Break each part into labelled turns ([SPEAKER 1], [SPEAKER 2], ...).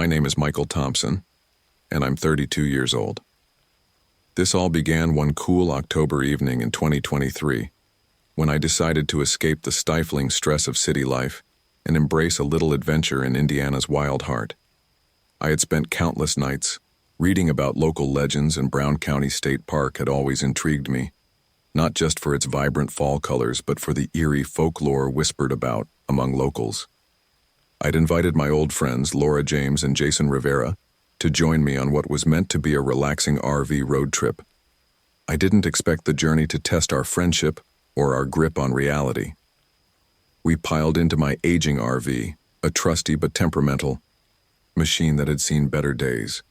[SPEAKER 1] My name is Michael Thompson, and I'm 32 years old. This all began one cool October evening in 2023, when I decided to escape the stifling stress of city life and embrace a little adventure in Indiana's wild heart. I had spent countless nights reading about local legends, and Brown County State Park had always intrigued me, not just for its vibrant fall colors, but for the eerie folklore whispered about among locals. I'd invited my old friends Laura James and Jason Rivera to join me on what was meant to be a relaxing RV road trip. I didn't expect the journey to test our friendship or our grip on reality. We piled into my aging RV, a trusty but temperamental machine that had seen better days.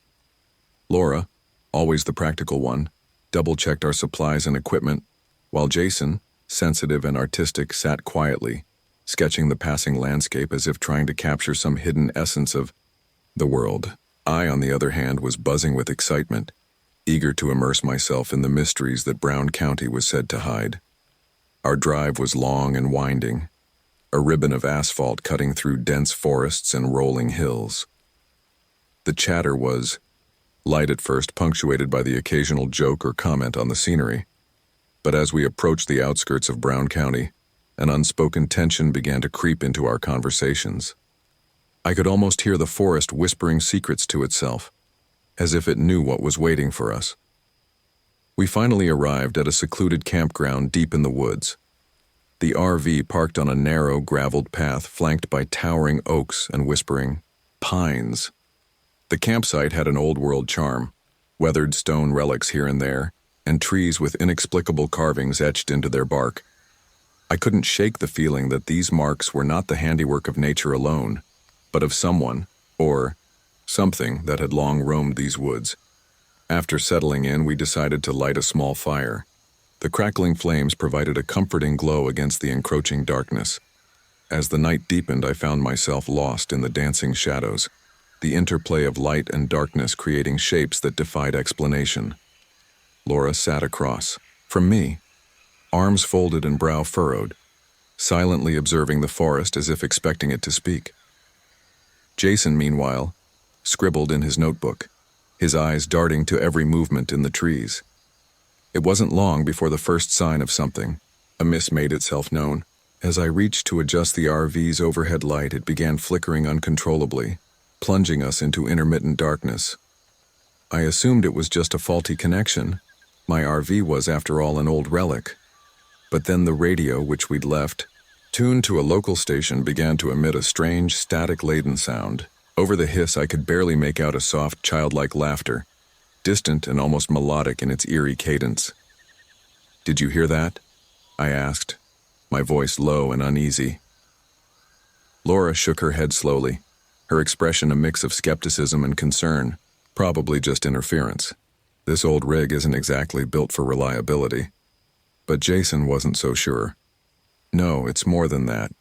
[SPEAKER 1] Laura, always the practical one, double-checked our supplies and equipment, while Jason, sensitive and artistic, sat quietly, sketching the passing landscape as if trying to capture some hidden essence of the world. I, on the other hand, was buzzing with excitement, eager to immerse myself in the mysteries that Brown County was said to hide. Our drive was long and winding, a ribbon of asphalt cutting through dense forests and rolling hills. The chatter was light at first, punctuated by the occasional joke or comment on the scenery, but as we approached the outskirts of Brown County, an unspoken tension began to creep into our conversations. I could almost hear the forest whispering secrets to itself, as if it knew what was waiting for us. We finally arrived at a secluded campground deep in the woods. The RV parked on a narrow, graveled path flanked by towering oaks and whispering pines. The campsite had an old-world charm, weathered stone relics here and there, and trees with inexplicable carvings etched into their bark. I couldn't shake the feeling that these marks were not the handiwork of nature alone, but of someone, or something, that had long roamed these woods. After settling in, we decided to light a small fire. The crackling flames provided a comforting glow against the encroaching darkness. As the night deepened, I found myself lost in the dancing shadows, the interplay of light and darkness creating shapes that defied explanation. Laura sat across from me, arms folded and brow furrowed, silently observing the forest as if expecting it to speak. Jason, meanwhile, scribbled in his notebook, his eyes darting to every movement in the trees. It wasn't long before the first sign of something amiss made itself known. As I reached to adjust the RV's overhead light, it began flickering uncontrollably, plunging us into intermittent darkness. I assumed it was just a faulty connection. My RV was, after all, an old relic. But then the radio, which we'd left, tuned to a local station, began to emit a strange, static-laden sound. Over the hiss, I could barely make out a soft, childlike laughter, distant and almost melodic in its eerie cadence. "Did you hear that?" I asked, my voice low and uneasy. Laura shook her head slowly, her expression a mix of skepticism and concern, probably just interference. This old rig isn't exactly built for reliability. But Jason wasn't so sure. "No, it's more than that,"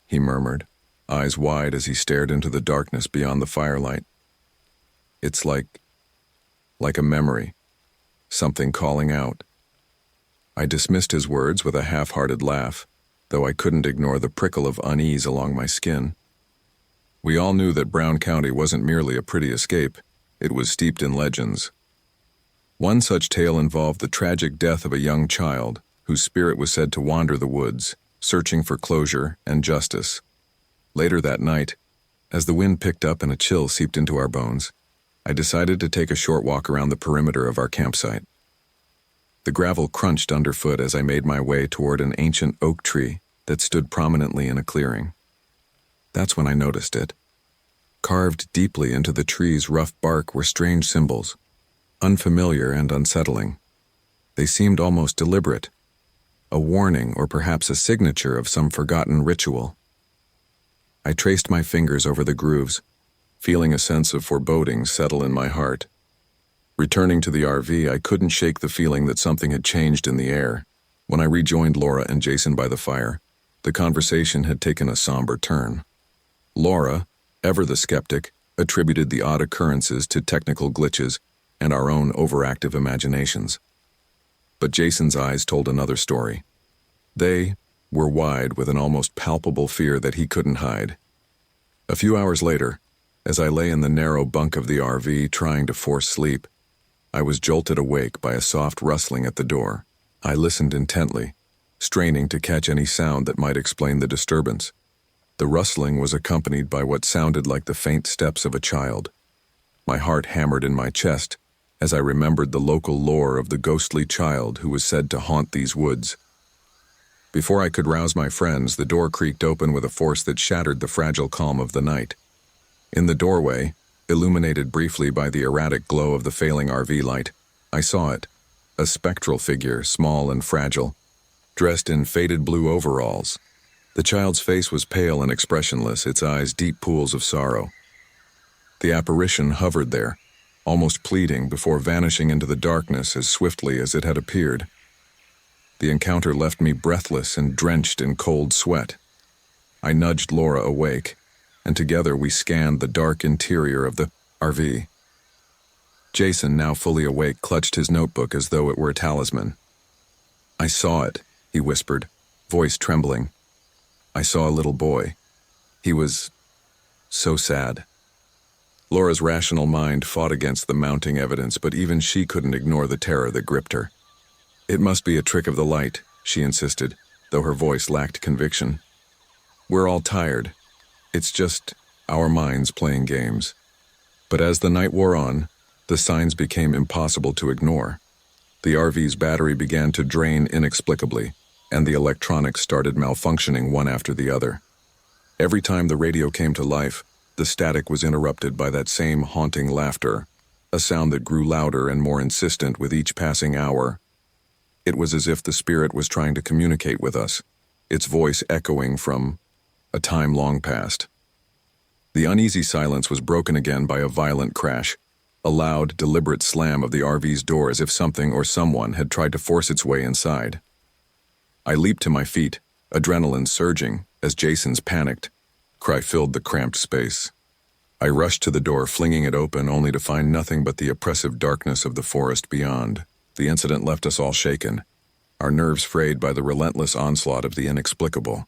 [SPEAKER 1] he murmured, eyes wide as he stared into the darkness beyond the firelight. "It's like a memory, something calling out." I dismissed his words with a half-hearted laugh, though I couldn't ignore the prickle of unease along my skin. We all knew that Brown County wasn't merely a pretty escape, it was steeped in legends. One such tale involved the tragic death of a young child, whose spirit was said to wander the woods, searching for closure and justice. Later that night, as the wind picked up and a chill seeped into our bones, I decided to take a short walk around the perimeter of our campsite. The gravel crunched underfoot as I made my way toward an ancient oak tree that stood prominently in a clearing. That's when I noticed it. Carved deeply into the tree's rough bark were strange symbols, unfamiliar and unsettling. They seemed almost deliberate, a warning or perhaps a signature of some forgotten ritual. I traced my fingers over the grooves, feeling a sense of foreboding settle in my heart. Returning to the RV, I couldn't shake the feeling that something had changed in the air. When I rejoined Laura and Jason by the fire, the conversation had taken a somber turn. Laura, ever the skeptic, attributed the odd occurrences to technical glitches and our own overactive imaginations. But Jason's eyes told another story. They were wide with an almost palpable fear that he couldn't hide. A few hours later, As I lay in the narrow bunk of the RV trying to force sleep, I was jolted awake by a soft rustling at the door. I listened intently, straining to catch any sound that might explain the disturbance. The rustling was accompanied by what sounded like the faint steps of a child. My heart hammered in my chest as I remembered the local lore of the ghostly child who was said to haunt these woods. Before I could rouse my friends, the door creaked open with a force that shattered the fragile calm of the night. In the doorway, illuminated briefly by the erratic glow of the failing RV light, I saw it, a spectral figure, small and fragile, dressed in faded blue overalls. The child's face was pale and expressionless, its eyes deep pools of sorrow. The apparition hovered there, almost pleading, before vanishing into the darkness as swiftly as it had appeared. The encounter left me breathless and drenched in cold sweat. I nudged Laura awake, and together we scanned the dark interior of the RV. Jason, now fully awake, clutched his notebook as though it were a talisman. "I saw it," he whispered, voice trembling. "I saw a little boy. He was so sad." Laura's rational mind fought against the mounting evidence, but even she couldn't ignore the terror that gripped her. "It must be a trick of the light," she insisted, though her voice lacked conviction. "We're all tired. It's just our minds playing games." But as the night wore on, the signs became impossible to ignore. The RV's battery began to drain inexplicably, and the electronics started malfunctioning one after the other. Every time the radio came to life, the static was interrupted by that same haunting laughter, a sound that grew louder and more insistent with each passing hour. It was as if the spirit was trying to communicate with us, its voice echoing from a time long past. The uneasy silence was broken again by a violent crash, a loud, deliberate slam of the RV's door as if something or someone had tried to force its way inside. I leaped to my feet, adrenaline surging as Jason's panicked cry filled the cramped space. I rushed to the door, flinging it open, only to find nothing but the oppressive darkness of the forest beyond. The incident left us all shaken, our nerves frayed by the relentless onslaught of the inexplicable.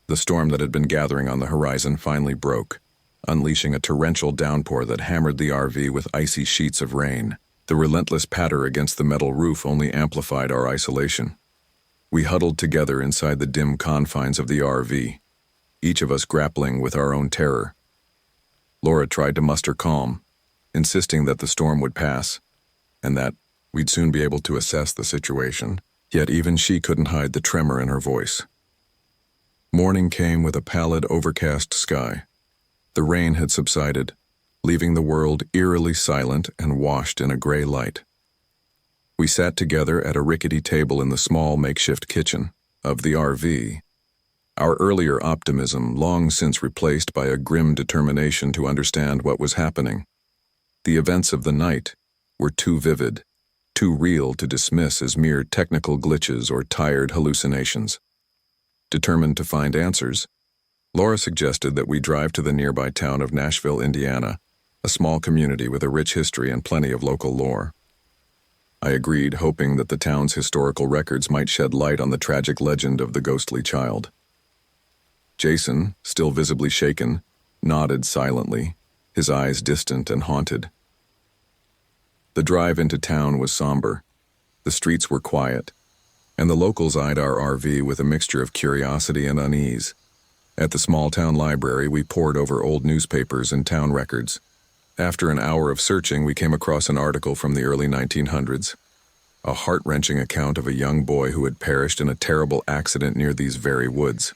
[SPEAKER 1] The storm that had been gathering on the horizon finally broke, unleashing a torrential downpour that hammered the RV with icy sheets of rain. The relentless patter against the metal roof only amplified our isolation. We huddled together inside the dim confines of the RV, each of us grappling with our own terror. Laura tried to muster calm, insisting that the storm would pass, and that we'd soon be able to assess the situation. Yet even she couldn't hide the tremor in her voice. Morning came with a pallid, overcast sky. The rain had subsided, leaving the world eerily silent and washed in a gray light. We sat together at a rickety table in the small makeshift kitchen of the RV, our earlier optimism long since replaced by a grim determination to understand what was happening. The events of the night were too vivid, too real to dismiss as mere technical glitches or tired hallucinations. Determined to find answers, Laura suggested that we drive to the nearby town of Nashville, Indiana, a small community with a rich history and plenty of local lore. I agreed, hoping that the town's historical records might shed light on the tragic legend of the ghostly child. Jason, still visibly shaken, nodded silently, his eyes distant and haunted. The drive into town was somber. The streets were quiet, and the locals eyed our RV with a mixture of curiosity and unease. At the small-town library, we pored over old newspapers and town records. After an hour of searching, we came across an article from the early 1900s, a heart-wrenching account of a young boy who had perished in a terrible accident near these very woods.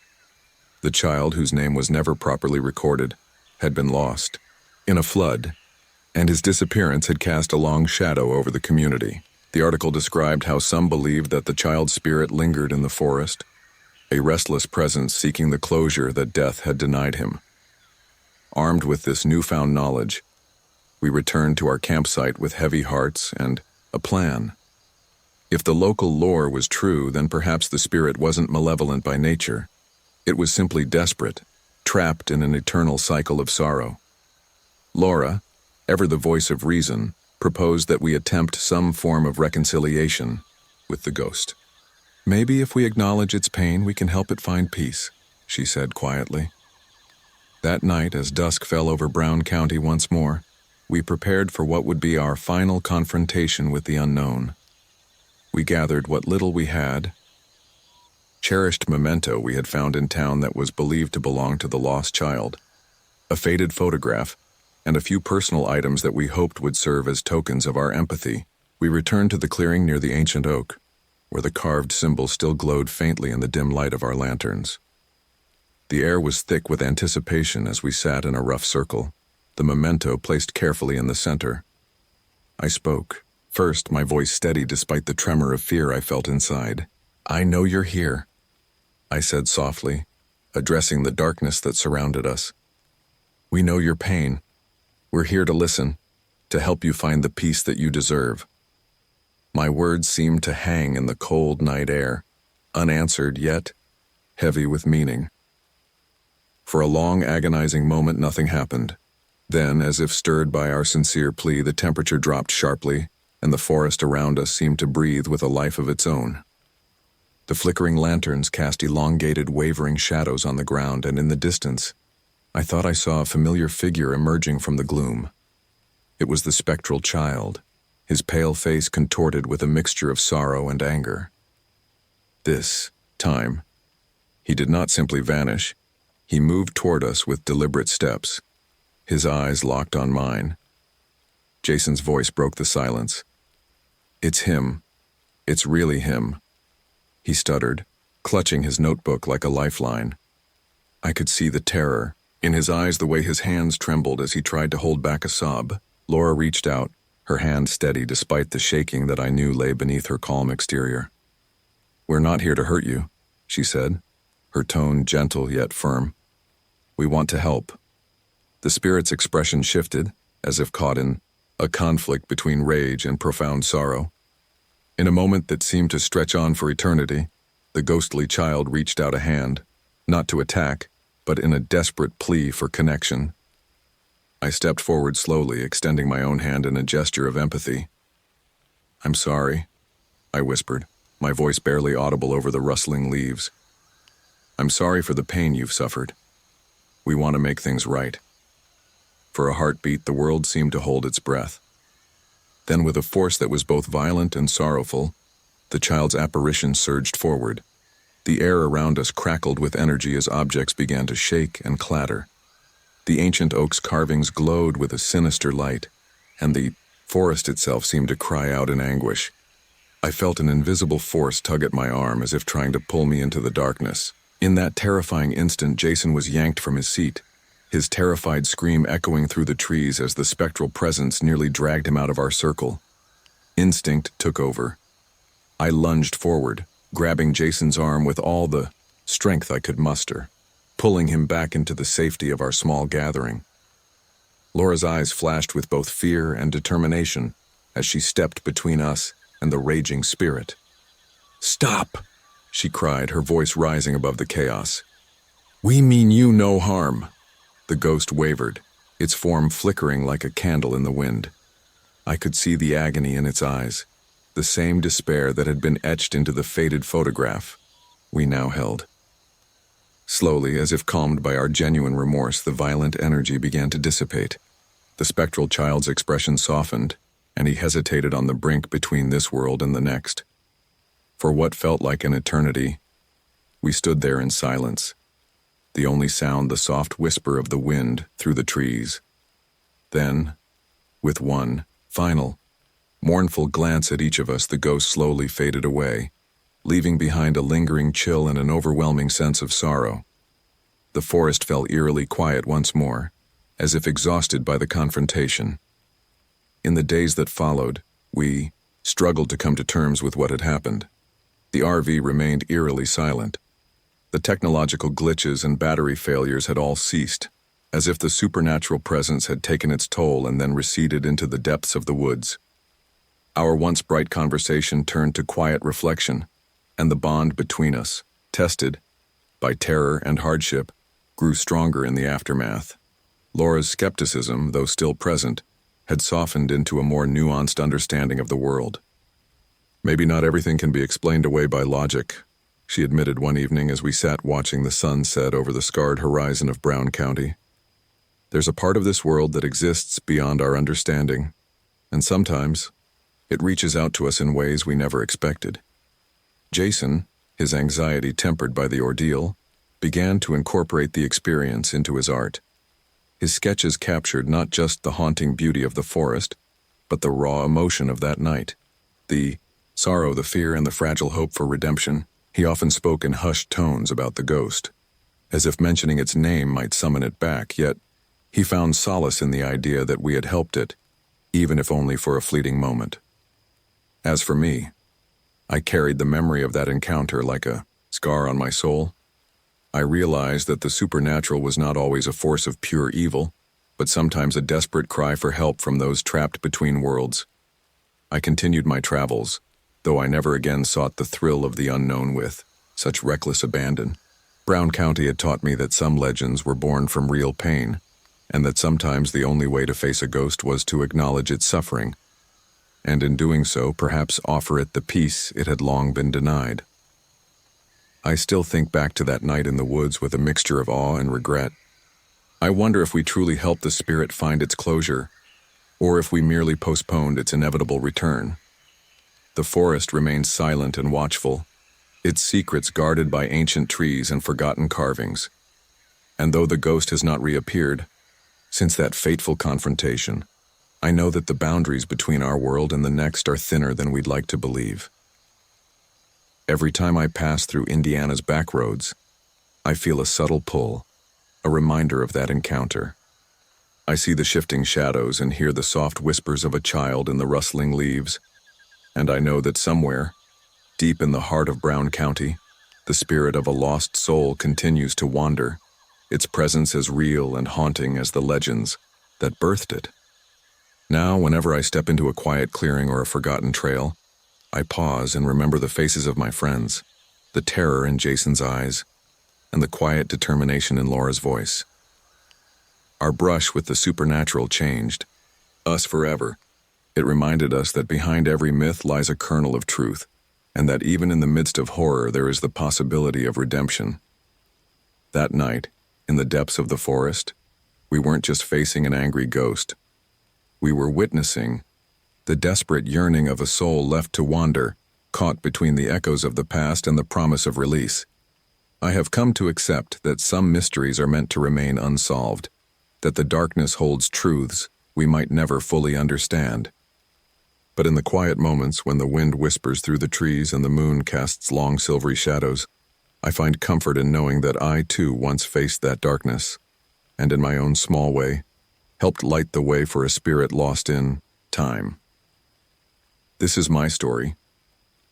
[SPEAKER 1] The child, whose name was never properly recorded, had been lost in a flood, and his disappearance had cast a long shadow over the community. The article described how some believed that the child's spirit lingered in the forest, a restless presence seeking the closure that death had denied him. Armed with this newfound knowledge, we returned to our campsite with heavy hearts and a plan. If the local lore was true, then perhaps the spirit wasn't malevolent by nature. It was simply desperate, trapped in an eternal cycle of sorrow. Laura, ever the voice of reason, proposed that we attempt some form of reconciliation with the ghost. "Maybe if we acknowledge its pain, we can help it find peace," she said quietly. That night, as dusk fell over Brown County once more, we prepared for what would be our final confrontation with the unknown. We gathered what little we had, cherished memento we had found in town that was believed to belong to the lost child, a faded photograph, and a few personal items that we hoped would serve as tokens of our empathy. We returned to the clearing near the ancient oak, where the carved symbol still glowed faintly in the dim light of our lanterns. The air was thick with anticipation as we sat in a rough circle, the memento placed carefully in the center. I spoke, first my voice steady despite the tremor of fear I felt inside. "I know you're here," I said softly, addressing the darkness that surrounded us. "We know your pain. We're here to listen, to help you find the peace that you deserve." My words seemed to hang in the cold night air, unanswered yet heavy with meaning. For a long, agonizing moment, nothing happened. Then, as if stirred by our sincere plea, the temperature dropped sharply, and the forest around us seemed to breathe with a life of its own. The flickering lanterns cast elongated, wavering shadows on the ground, and in the distance, I thought I saw a familiar figure emerging from the gloom. It was the spectral child, his pale face contorted with a mixture of sorrow and anger. This time, he did not simply vanish. He moved toward us with deliberate steps, his eyes locked on mine. Jason's voice broke the silence. "It's him. It's really him," he stuttered, clutching his notebook like a lifeline. I could see the terror in his eyes, the way his hands trembled as he tried to hold back a sob. Laura reached out, her hand steady despite the shaking that I knew lay beneath her calm exterior. "We're not here to hurt you," she said, her tone gentle yet firm. "We want to help." The spirit's expression shifted, as if caught in a conflict between rage and profound sorrow. In a moment that seemed to stretch on for eternity, the ghostly child reached out a hand, not to attack, but in a desperate plea for connection. I stepped forward slowly, extending my own hand in a gesture of empathy. "I'm sorry," I whispered, my voice barely audible over the rustling leaves. "I'm sorry for the pain you've suffered. We want to make things right." For a heartbeat, the world seemed to hold its breath. Then, with a force that was both violent and sorrowful, the child's apparition surged forward. The air around us crackled with energy as objects began to shake and clatter. The ancient oak's carvings glowed with a sinister light, and the forest itself seemed to cry out in anguish. I felt an invisible force tug at my arm as if trying to pull me into the darkness. In that terrifying instant, Jason was yanked from his seat, his terrified scream echoing through the trees as the spectral presence nearly dragged him out of our circle. Instinct took over. I lunged forward, grabbing Jason's arm with all the strength I could muster, pulling him back into the safety of our small gathering. Laura's eyes flashed with both fear and determination as she stepped between us and the raging spirit. "Stop!" she cried, her voice rising above the chaos. "We mean you no harm." The ghost wavered, its form flickering like a candle in the wind. I could see the agony in its eyes, the same despair that had been etched into the faded photograph we now held. Slowly, as if calmed by our genuine remorse, the violent energy began to dissipate. The spectral child's expression softened, and he hesitated on the brink between this world and the next. For what felt like an eternity, we stood there in silence, the only sound the soft whisper of the wind through the trees. Then, with one final, mournful glance at each of us, the ghost slowly faded away, leaving behind a lingering chill and an overwhelming sense of sorrow. The forest fell eerily quiet once more, as if exhausted by the confrontation. In the days that followed, we struggled to come to terms with what had happened. The RV remained eerily silent. The technological glitches and battery failures had all ceased, as if the supernatural presence had taken its toll and then receded into the depths of the woods. Our once bright conversation turned to quiet reflection, and the bond between us, tested by terror and hardship, grew stronger in the aftermath. Laura's skepticism, though still present, had softened into a more nuanced understanding of the world. "Maybe not everything can be explained away by logic," she admitted one evening as we sat watching the sun set over the scarred horizon of Brown County. There's a part of this world that exists beyond our understanding, and sometimes it reaches out to us in ways we never expected. Jason, his anxiety tempered by the ordeal, began to incorporate the experience into his art. His sketches captured not just the haunting beauty of the forest, but the raw emotion of that night. The sorrow, the fear, and the fragile hope for redemption. He often spoke in hushed tones about the ghost, as if mentioning its name might summon it back, yet he found solace in the idea that we had helped it, even if only for a fleeting moment. As for me, I carried the memory of that encounter like a scar on my soul. I realized that the supernatural was not always a force of pure evil, but sometimes a desperate cry for help from those trapped between worlds. I continued my travels, though I never again sought the thrill of the unknown with such reckless abandon. Brown County had taught me that some legends were born from real pain, and that sometimes the only way to face a ghost was to acknowledge its suffering, and in doing so, perhaps offer it the peace it had long been denied. I still think back to that night in the woods with a mixture of awe and regret. I wonder if we truly helped the spirit find its closure, or if we merely postponed its inevitable return. The forest remains silent and watchful, its secrets guarded by ancient trees and forgotten carvings. And though the ghost has not reappeared, since that fateful confrontation, I know that the boundaries between our world and the next are thinner than we'd like to believe. Every time I pass through Indiana's back roads, I feel a subtle pull, a reminder of that encounter. I see the shifting shadows and hear the soft whispers of a child in the rustling leaves, and I know that somewhere, deep in the heart of Brown County, the spirit of a lost soul continues to wander, its presence as real and haunting as the legends that birthed it. Now, whenever I step into a quiet clearing or a forgotten trail, I pause and remember the faces of my friends, the terror in Jason's eyes, and the quiet determination in Laura's voice. Our brush with the supernatural changed us forever. It reminded us that behind every myth lies a kernel of truth, and that even in the midst of horror there is the possibility of redemption. That night, in the depths of the forest, we weren't just facing an angry ghost. We were witnessing the desperate yearning of a soul left to wander, caught between the echoes of the past and the promise of release. I have come to accept that some mysteries are meant to remain unsolved, that the darkness holds truths we might never fully understand. But in the quiet moments when the wind whispers through the trees and the moon casts long silvery shadows, I find comfort in knowing that I too once faced that darkness, and in my own small way, helped light the way for a spirit lost in time. This is my story,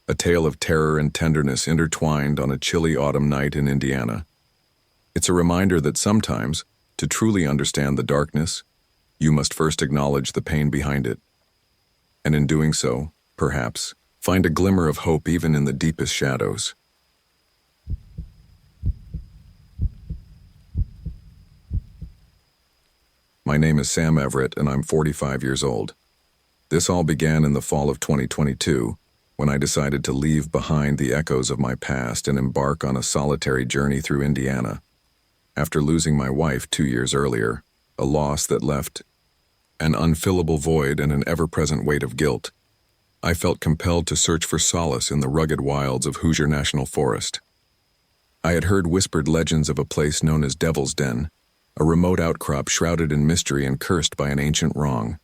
[SPEAKER 1] a tale of terror and tenderness intertwined on a chilly autumn night in Indiana. It's a reminder that sometimes, to truly understand the darkness, you must first acknowledge the pain behind it. And in doing so, perhaps, find a glimmer of hope even in the deepest shadows. My name is Sam Everett, and I'm 45 years old. This all began in the fall of 2022, when I decided to leave behind the echoes of my past and embark on a solitary journey through Indiana. After losing my wife 2 years earlier, a loss that left an unfillable void and an ever-present weight of guilt, I felt compelled to search for solace in the rugged wilds of Hoosier National Forest. I had heard whispered legends of a place known as Devil's Den, a remote outcrop shrouded in mystery and cursed by an ancient wrong.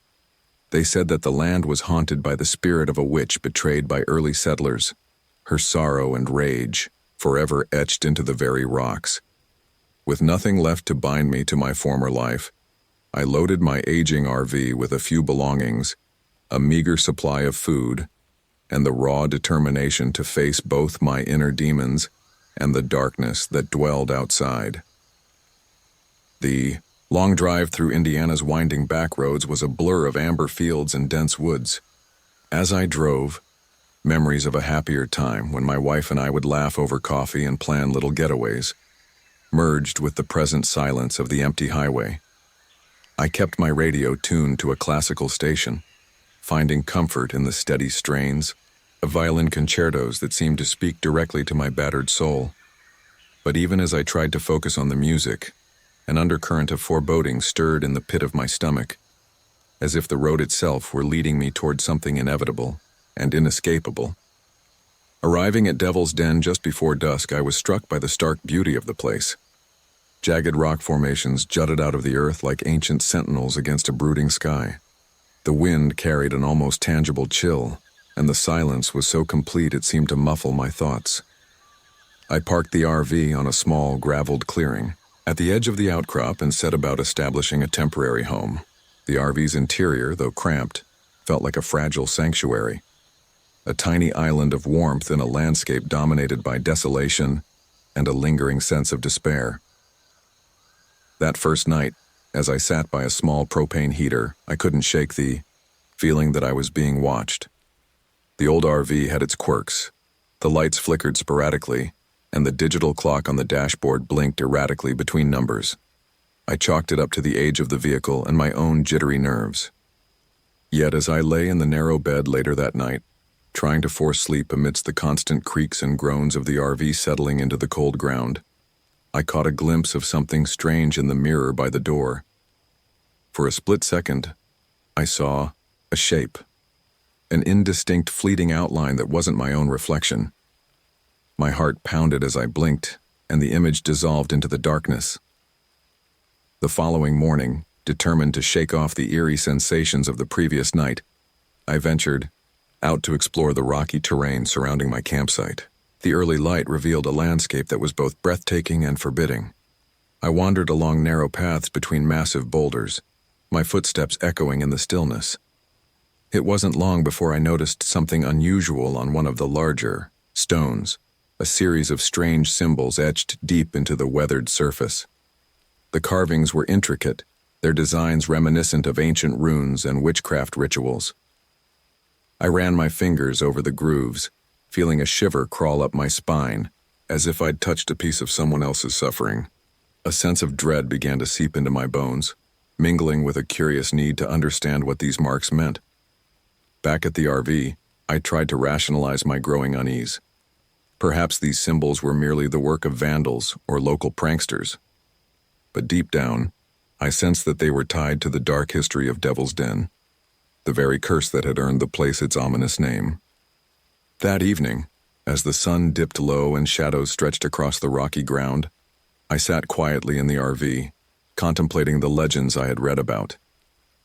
[SPEAKER 1] They said that the land was haunted by the spirit of a witch betrayed by early settlers, her sorrow and rage forever etched into the very rocks. With nothing left to bind me to my former life, I loaded my aging RV with a few belongings, a meager supply of food, and the raw determination to face both my inner demons and the darkness that dwelled outside. The long drive through Indiana's winding back roads was a blur of amber fields and dense woods. As I drove, memories of a happier time when my wife and I would laugh over coffee and plan little getaways merged with the present silence of the empty highway. I kept my radio tuned to a classical station, finding comfort in the steady strains of violin concertos that seemed to speak directly to my battered soul. But even as I tried to focus on the music, An undercurrent of foreboding stirred in the pit of my stomach, as if the road itself were leading me toward something inevitable and inescapable. Arriving at Devil's Den just before dusk, I was struck by the stark beauty of the place. Jagged rock formations jutted out of the earth like ancient sentinels against a brooding sky. The wind carried an almost tangible chill, and the silence was so complete it seemed to muffle my thoughts. I parked the RV on a small, graveled clearing at the edge of the outcrop and set about establishing a temporary home. The RV's interior, though cramped, felt like a fragile sanctuary, a tiny island of warmth in a landscape dominated by desolation and a lingering sense of despair. That first night, as I sat by a small propane heater, I couldn't shake the feeling that I was being watched. The old RV had its quirks. The lights flickered sporadically, and the digital clock on the dashboard blinked erratically between numbers. I chalked it up to the age of the vehicle and my own jittery nerves. Yet as I lay in the narrow bed later that night, trying to force sleep amidst the constant creaks and groans of the RV settling into the cold ground, I caught a glimpse of something strange in the mirror by the door. For a split second, I saw a shape, an indistinct, fleeting outline that wasn't my own reflection. My heart pounded as I blinked, and the image dissolved into the darkness. The following morning, determined to shake off the eerie sensations of the previous night, I ventured out to explore the rocky terrain surrounding my campsite. The early light revealed a landscape that was both breathtaking and forbidding. I wandered along narrow paths between massive boulders, my footsteps echoing in the stillness. It wasn't long before I noticed something unusual on one of the larger stones, a series of strange symbols etched deep into the weathered surface. The carvings were intricate, their designs reminiscent of ancient runes and witchcraft rituals. I ran my fingers over the grooves, feeling a shiver crawl up my spine, as if I'd touched a piece of someone else's suffering. A sense of dread began to seep into my bones, mingling with a curious need to understand what these marks meant. Back at the RV, I tried to rationalize my growing unease. Perhaps these symbols were merely the work of vandals or local pranksters. But deep down, I sensed that they were tied to the dark history of Devil's Den, the very curse that had earned the place its ominous name. That evening, as the sun dipped low and shadows stretched across the rocky ground, I sat quietly in the RV, contemplating the legends I had read about.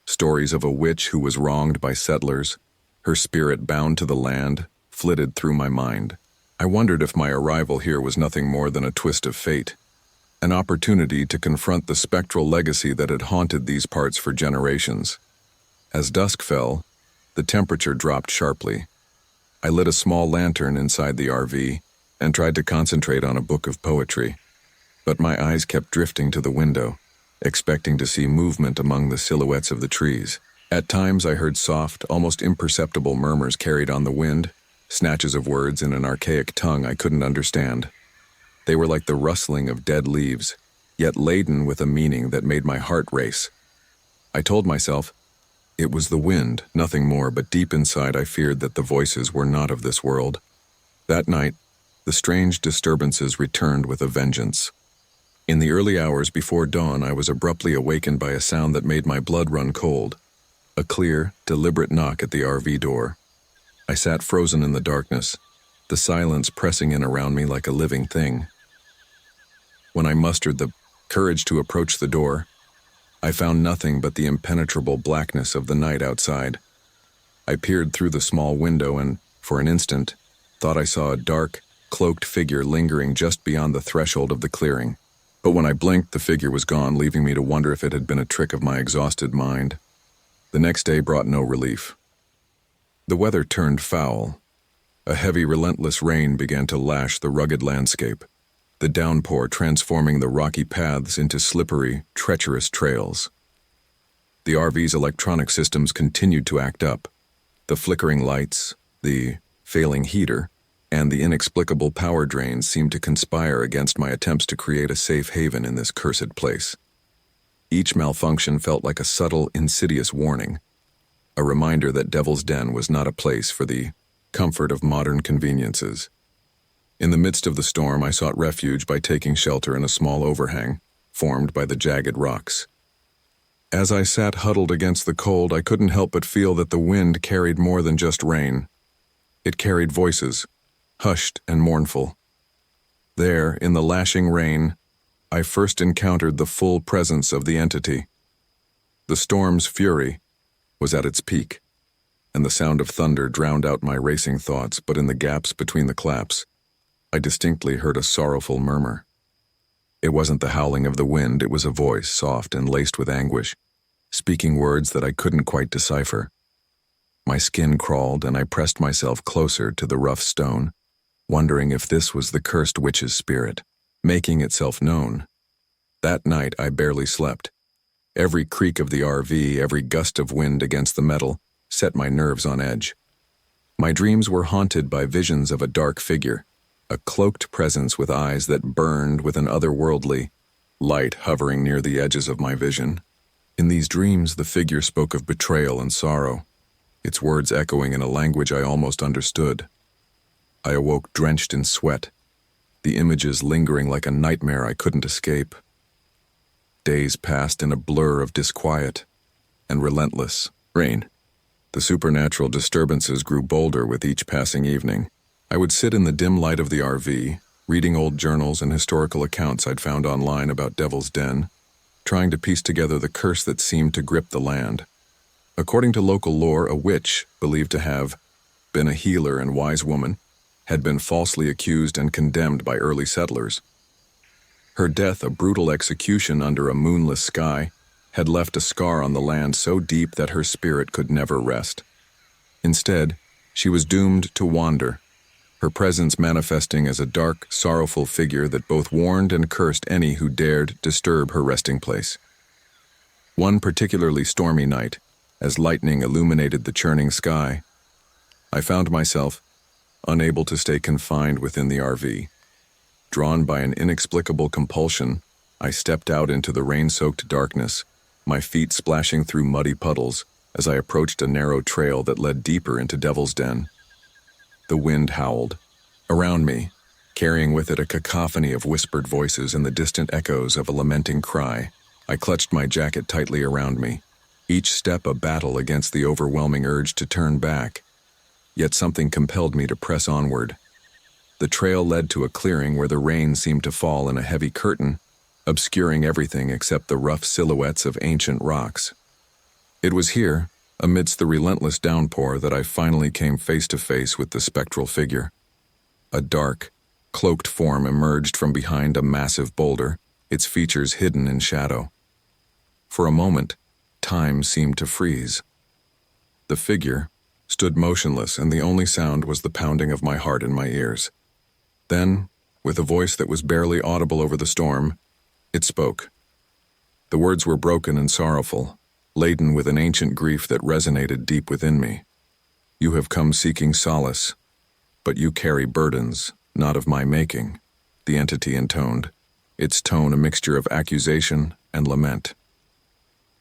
[SPEAKER 1] Stories of a witch who was wronged by settlers, her spirit bound to the land, flitted through my mind. I wondered if my arrival here was nothing more than a twist of fate, an opportunity to confront the spectral legacy that had haunted these parts for generations. As dusk fell, the temperature dropped sharply. I lit a small lantern inside the RV and tried to concentrate on a book of poetry, but my eyes kept drifting to the window, expecting to see movement among the silhouettes of the trees. At times I heard soft, almost imperceptible murmurs carried on the wind, snatches of words in an archaic tongue I couldn't understand. They were like the rustling of dead leaves, yet laden with a meaning that made my heart race. I told myself, it was the wind, nothing more, but deep inside I feared that the voices were not of this world. That night, the strange disturbances returned with a vengeance. In the early hours before dawn, I was abruptly awakened by a sound that made my blood run cold. A clear, deliberate knock at the RV door. I sat frozen in the darkness, the silence pressing in around me like a living thing. When I mustered the courage to approach the door, I found nothing but the impenetrable blackness of the night outside. I peered through the small window and, for an instant, thought I saw a dark, cloaked figure lingering just beyond the threshold of the clearing. But when I blinked, the figure was gone, leaving me to wonder if it had been a trick of my exhausted mind. The next day brought no relief. The weather turned foul. A heavy, relentless rain began to lash the rugged landscape, the downpour transforming the rocky paths into slippery, treacherous trails. The RV's electronic systems continued to act up. The flickering lights, the failing heater, and the inexplicable power drains seemed to conspire against my attempts to create a safe haven in this cursed place. Each malfunction felt like a subtle, insidious warning, a reminder that Devil's Den was not a place for the comfort of modern conveniences. In the midst of the storm, I sought refuge by taking shelter in a small overhang, formed by the jagged rocks. As I sat huddled against the cold, I couldn't help but feel that the wind carried more than just rain. It carried voices, hushed and mournful. There, in the lashing rain, I first encountered the full presence of the entity. The storm's fury was at its peak, and the sound of thunder drowned out my racing thoughts, but in the gaps between the claps, I distinctly heard a sorrowful murmur. It wasn't the howling of the wind, it was a voice, soft and laced with anguish, speaking words that I couldn't quite decipher. My skin crawled, and I pressed myself closer to the rough stone, wondering if this was the cursed witch's spirit, making itself known. That night I barely slept. Every creak of the RV, every gust of wind against the metal, set my nerves on edge. My dreams were haunted by visions of a dark figure, a cloaked presence with eyes that burned with an otherworldly light hovering near the edges of my vision. In these dreams, the figure spoke of betrayal and sorrow, its words echoing in a language I almost understood. I awoke drenched in sweat, the images lingering like a nightmare I couldn't escape. Days passed in a blur of disquiet and relentless rain. The supernatural disturbances grew bolder with each passing evening. I would sit in the dim light of the RV, reading old journals and historical accounts I'd found online about Devil's Den, trying to piece together the curse that seemed to grip the land. According to local lore, a witch, believed to have been a healer and wise woman, had been falsely accused and condemned by early settlers. Her death, a brutal execution under a moonless sky, had left a scar on the land so deep that her spirit could never rest. Instead, she was doomed to wander, her presence manifesting as a dark, sorrowful figure that both warned and cursed any who dared disturb her resting place. One particularly stormy night, as lightning illuminated the churning sky, I found myself unable to stay confined within the RV. Drawn by an inexplicable compulsion, I stepped out into the rain-soaked darkness, my feet splashing through muddy puddles as I approached a narrow trail that led deeper into Devil's Den. The wind howled around me, carrying with it a cacophony of whispered voices and the distant echoes of a lamenting cry. I clutched my jacket tightly around me, each step a battle against the overwhelming urge to turn back. Yet something compelled me to press onward. The trail led to a clearing where the rain seemed to fall in a heavy curtain, obscuring everything except the rough silhouettes of ancient rocks. It was here, amidst the relentless downpour, that I finally came face to face with the spectral figure. A dark, cloaked form emerged from behind a massive boulder, its features hidden in shadow. For a moment, time seemed to freeze. The figure stood motionless, and the only sound was the pounding of my heart in my ears. Then, with a voice that was barely audible over the storm, it spoke. The words were broken and sorrowful, laden with an ancient grief that resonated deep within me. You have come seeking solace, but you carry burdens, not of my making, the entity intoned, its tone a mixture of accusation and lament.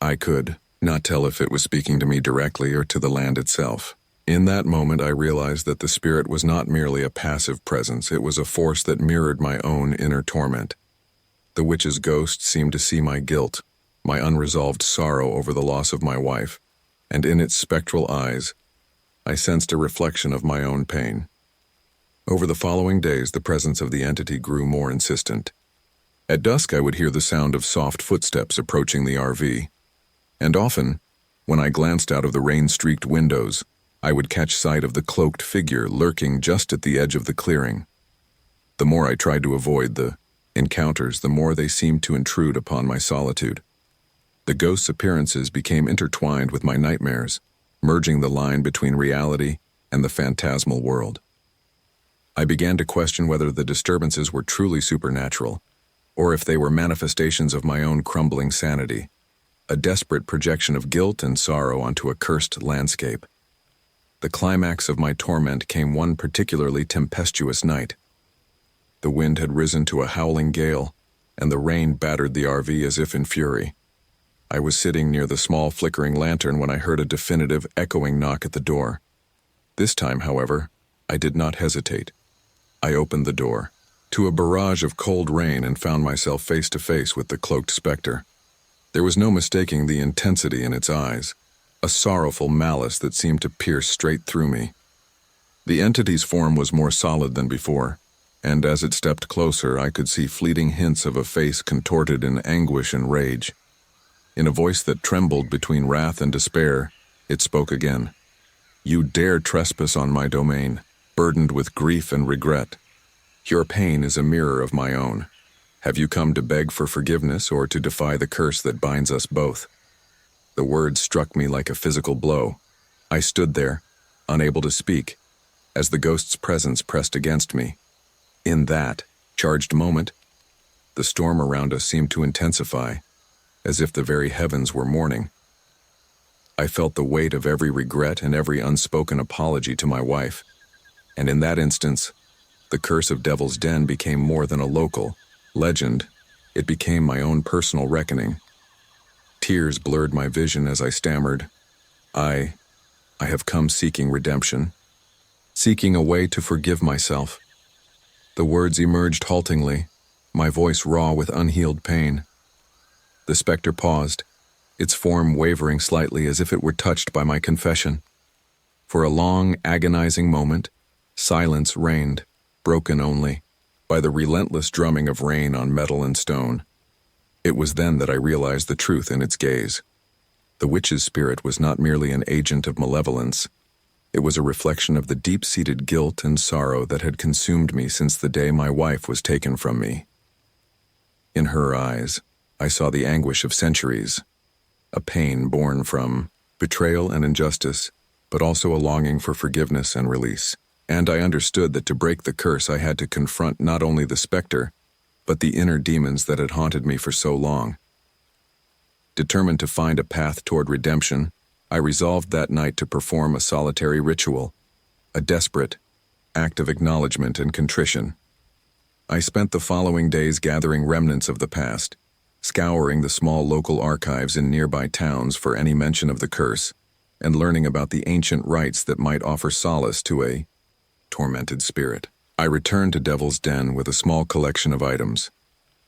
[SPEAKER 1] I could not tell if it was speaking to me directly or to the land itself. In that moment, I realized that the spirit was not merely a passive presence, it was a force that mirrored my own inner torment. The witch's ghost seemed to see my guilt, my unresolved sorrow over the loss of my wife, and in its spectral eyes, I sensed a reflection of my own pain. Over the following days, the presence of the entity grew more insistent. At dusk, I would hear the sound of soft footsteps approaching the RV, and often, when I glanced out of the rain-streaked windows, I would catch sight of the cloaked figure lurking just at the edge of the clearing. The more I tried to avoid the encounters, the more they seemed to intrude upon my solitude. The ghost's appearances became intertwined with my nightmares, merging the line between reality and the phantasmal world. I began to question whether the disturbances were truly supernatural, or if they were manifestations of my own crumbling sanity, a desperate projection of guilt and sorrow onto a cursed landscape. The climax of my torment came one particularly tempestuous night. The wind had risen to a howling gale, and the rain battered the RV as if in fury. I was sitting near the small flickering lantern when I heard a definitive, echoing knock at the door. This time, however, I did not hesitate. I opened the door, to a barrage of cold rain and found myself face to face with the cloaked specter. There was no mistaking the intensity in its eyes, a sorrowful malice that seemed to pierce straight through me. The entity's form was more solid than before, and as it stepped closer, I could see fleeting hints of a face contorted in anguish and rage. In a voice that trembled between wrath and despair, it spoke again. "You dare trespass on my domain, burdened with grief and regret. Your pain is a mirror of my own. Have you come to beg for forgiveness or to defy the curse that binds us both?" The words struck me like a physical blow. I stood there, unable to speak, as the ghost's presence pressed against me. In that charged moment, the storm around us seemed to intensify, as if the very heavens were mourning. I felt the weight of every regret and every unspoken apology to my wife, and in that instance, the curse of Devil's Den became more than a local legend. It became my own personal reckoning. Tears blurred my vision as I stammered, I have come seeking redemption, seeking a way to forgive myself." The words emerged haltingly, my voice raw with unhealed pain. The specter paused, its form wavering slightly as if it were touched by my confession. For a long, agonizing moment, silence reigned, broken only by the relentless drumming of rain on metal and stone. It was then that I realized the truth in its gaze. The witch's spirit was not merely an agent of malevolence. It was a reflection of the deep-seated guilt and sorrow that had consumed me since the day my wife was taken from me. In her eyes, I saw the anguish of centuries, a pain born from betrayal and injustice, but also a longing for forgiveness and release. And I understood that to break the curse I had to confront not only the specter, but the inner demons that had haunted me for so long. Determined to find a path toward redemption, I resolved that night to perform a solitary ritual, a desperate act of acknowledgement and contrition. I spent the following days gathering remnants of the past, scouring the small local archives in nearby towns for any mention of the curse, and learning about the ancient rites that might offer solace to a tormented spirit. I returned to Devil's Den with a small collection of items,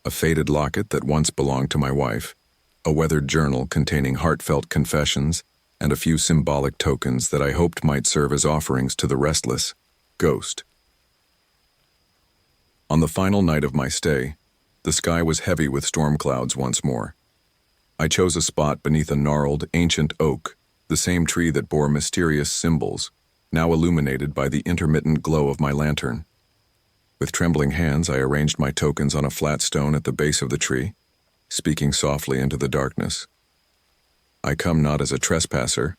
[SPEAKER 1] a faded locket that once belonged to my wife, a weathered journal containing heartfelt confessions, and a few symbolic tokens that I hoped might serve as offerings to the restless ghost. On the final night of my stay, the sky was heavy with storm clouds once more. I chose a spot beneath a gnarled, ancient oak, the same tree that bore mysterious symbols, now illuminated by the intermittent glow of my lantern. With trembling hands, I arranged my tokens on a flat stone at the base of the tree, speaking softly into the darkness. I come not as a trespasser,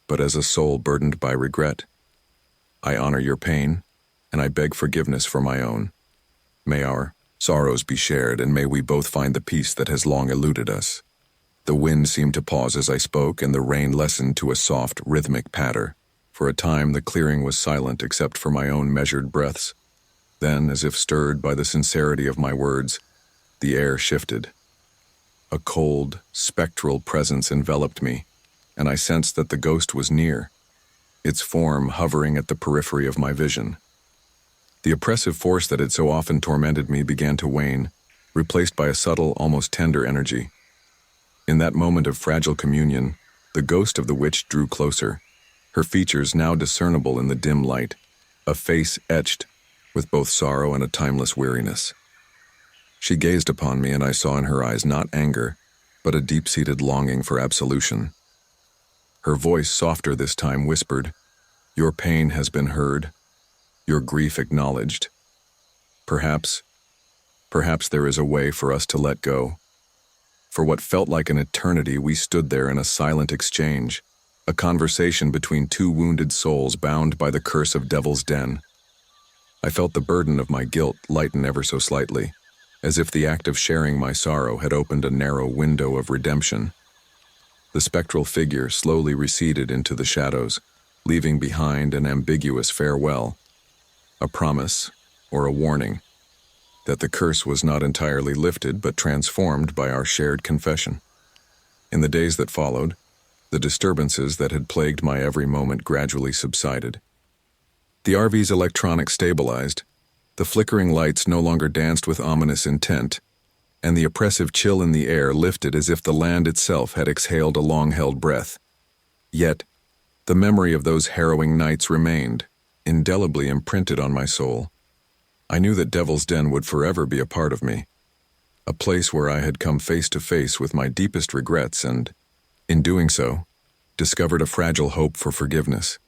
[SPEAKER 1] but as a soul burdened by regret. I honor your pain, and I beg forgiveness for my own. May our sorrows be shared, and may we both find the peace that has long eluded us. The wind seemed to pause as I spoke, and the rain lessened to a soft, rhythmic patter. For a time, the clearing was silent except for my own measured breaths. Then, as if stirred by the sincerity of my words, the air shifted. A cold, spectral presence enveloped me, and I sensed that the ghost was near, its form hovering at the periphery of my vision. The oppressive force that had so often tormented me began to wane, replaced by a subtle, almost tender energy. In that moment of fragile communion, the ghost of the witch drew closer, her features now discernible in the dim light, a face etched with both sorrow and a timeless weariness. She gazed upon me, and I saw in her eyes not anger, but a deep-seated longing for absolution. Her voice, softer this time, whispered, "Your pain has been heard, your grief acknowledged. Perhaps there is a way for us to let go." For what felt like an eternity, we stood there in a silent exchange, a conversation between two wounded souls bound by the curse of Devil's Den. I felt the burden of my guilt lighten ever so slightly, as if the act of sharing my sorrow had opened a narrow window of redemption. The spectral figure slowly receded into the shadows, leaving behind an ambiguous farewell, a promise or a warning that the curse was not entirely lifted but transformed by our shared confession. In the days that followed, the disturbances that had plagued my every moment gradually subsided. The RV's electronics stabilized, The flickering lights no longer danced with ominous intent, and the oppressive chill in the air lifted as if the land itself had exhaled a long-held breath. Yet, the memory of those harrowing nights remained, indelibly imprinted on my soul. I knew that Devil's Den would forever be a part of me, a place where I had come face to face with my deepest regrets and, in doing so, discovered a fragile hope for forgiveness.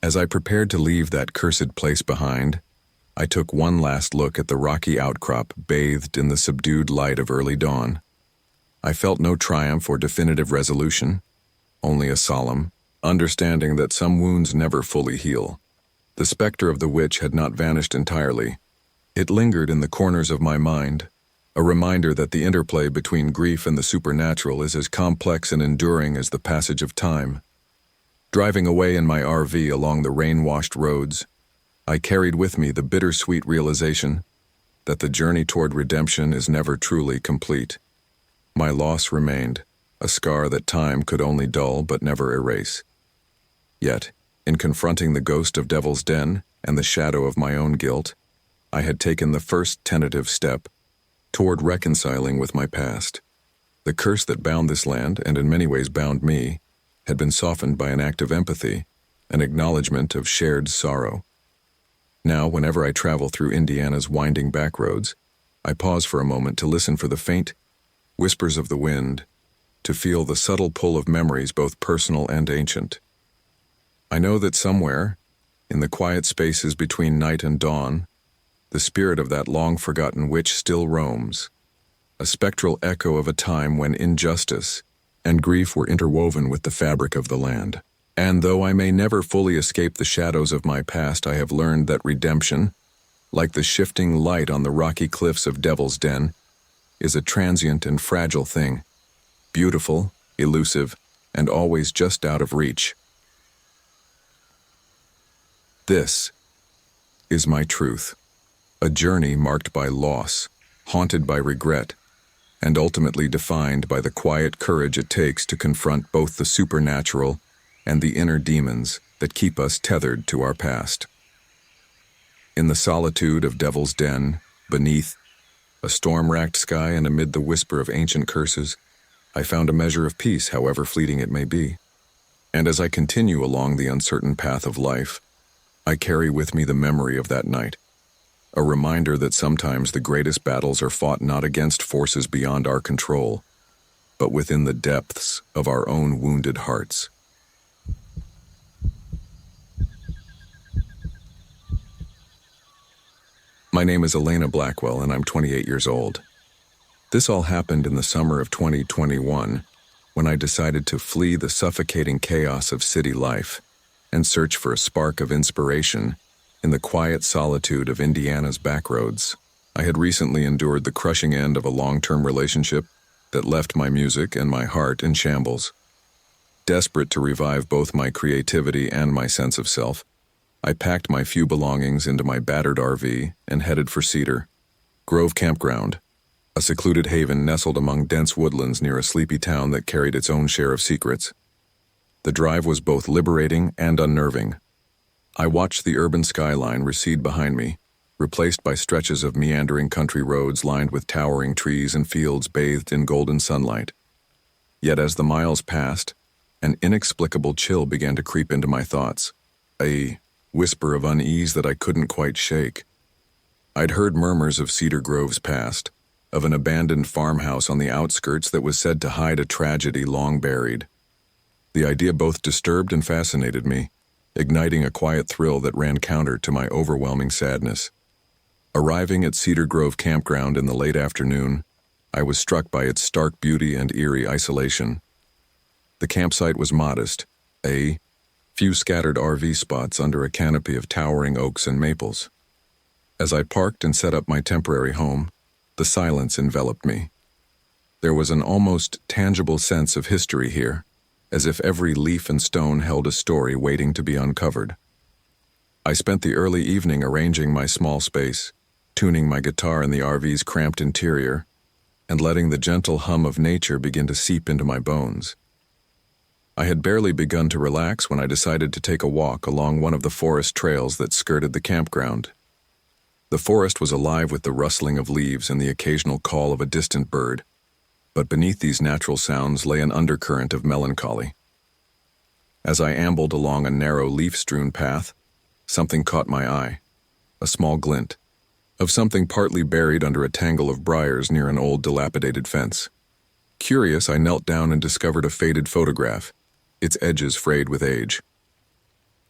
[SPEAKER 1] As I prepared to leave that cursed place behind, I took one last look at the rocky outcrop bathed in the subdued light of early dawn. I felt no triumph or definitive resolution, only a solemn understanding that some wounds never fully heal. The specter of the witch had not vanished entirely. It lingered in the corners of my mind, a reminder that the interplay between grief and the supernatural is as complex and enduring as the passage of time. Driving away in my RV along the rain-washed roads, I carried with me the bittersweet realization that the journey toward redemption is never truly complete. My loss remained, a scar that time could only dull but never erase. Yet, in confronting the ghost of Devil's Den and the shadow of my own guilt, I had taken the first tentative step toward reconciling with my past. The curse that bound this land, and in many ways bound me, had been softened by an act of empathy, an acknowledgement of shared sorrow. Now, whenever I travel through Indiana's winding backroads, I pause for a moment to listen for the faint whispers of the wind, to feel the subtle pull of memories both personal and ancient. I know that somewhere, in the quiet spaces between night and dawn, the spirit of that long-forgotten witch still roams, a spectral echo of a time when injustice and grief were interwoven with the fabric of the land. And though I may never fully escape the shadows of my past, I have learned that redemption, like the shifting light on the rocky cliffs of Devil's Den, is a transient and fragile thing, beautiful, elusive, and always just out of reach. This is my truth, a journey marked by loss, haunted by regret, and ultimately defined by the quiet courage it takes to confront both the supernatural and the inner demons that keep us tethered to our past. In the solitude of Devil's Den, beneath a storm-racked sky and amid the whisper of ancient curses, I found a measure of peace, however fleeting it may be. And as I continue along the uncertain path of life, I carry with me the memory of that night, a reminder that sometimes the greatest battles are fought not against forces beyond our control, but within the depths of our own wounded hearts. My name is Elena Blackwell, and I'm 28 years old. This all happened in the summer of 2021, when I decided to flee the suffocating chaos of city life and search for a spark of inspiration in the quiet solitude of Indiana's backroads. I had recently endured the crushing end of a long-term relationship that left my music and my heart in shambles. Desperate to revive both my creativity and my sense of self, I packed my few belongings into my battered RV and headed for Cedar Grove Campground, a secluded haven nestled among dense woodlands near a sleepy town that carried its own share of secrets. The drive was both liberating and unnerving. I watched the urban skyline recede behind me, replaced by stretches of meandering country roads lined with towering trees and fields bathed in golden sunlight. Yet as the miles passed, an inexplicable chill began to creep into my thoughts, a whisper of unease that I couldn't quite shake. I'd heard murmurs of Cedar Grove's past, of an abandoned farmhouse on the outskirts that was said to hide a tragedy long buried. The idea both disturbed and fascinated me, igniting a quiet thrill that ran counter to my overwhelming sadness. Arriving at Cedar Grove Campground in the late afternoon, I was struck by its stark beauty and eerie isolation. The campsite was modest, a few scattered RV spots under a canopy of towering oaks and maples. As I parked and set up my temporary home, the silence enveloped me. There was an almost tangible sense of history here, as if every leaf and stone held a story waiting to be uncovered. I spent the early evening arranging my small space, tuning my guitar in the RV's cramped interior, and letting the gentle hum of nature begin to seep into my bones. I had barely begun to relax when I decided to take a walk along one of the forest trails that skirted the campground. The forest was alive with the rustling of leaves and the occasional call of a distant bird, but beneath these natural sounds lay an undercurrent of melancholy. As I ambled along a narrow leaf-strewn path, something caught my eye, a small glint, of something partly buried under a tangle of briars near an old dilapidated fence. Curious, I knelt down and discovered a faded photograph, its edges frayed with age.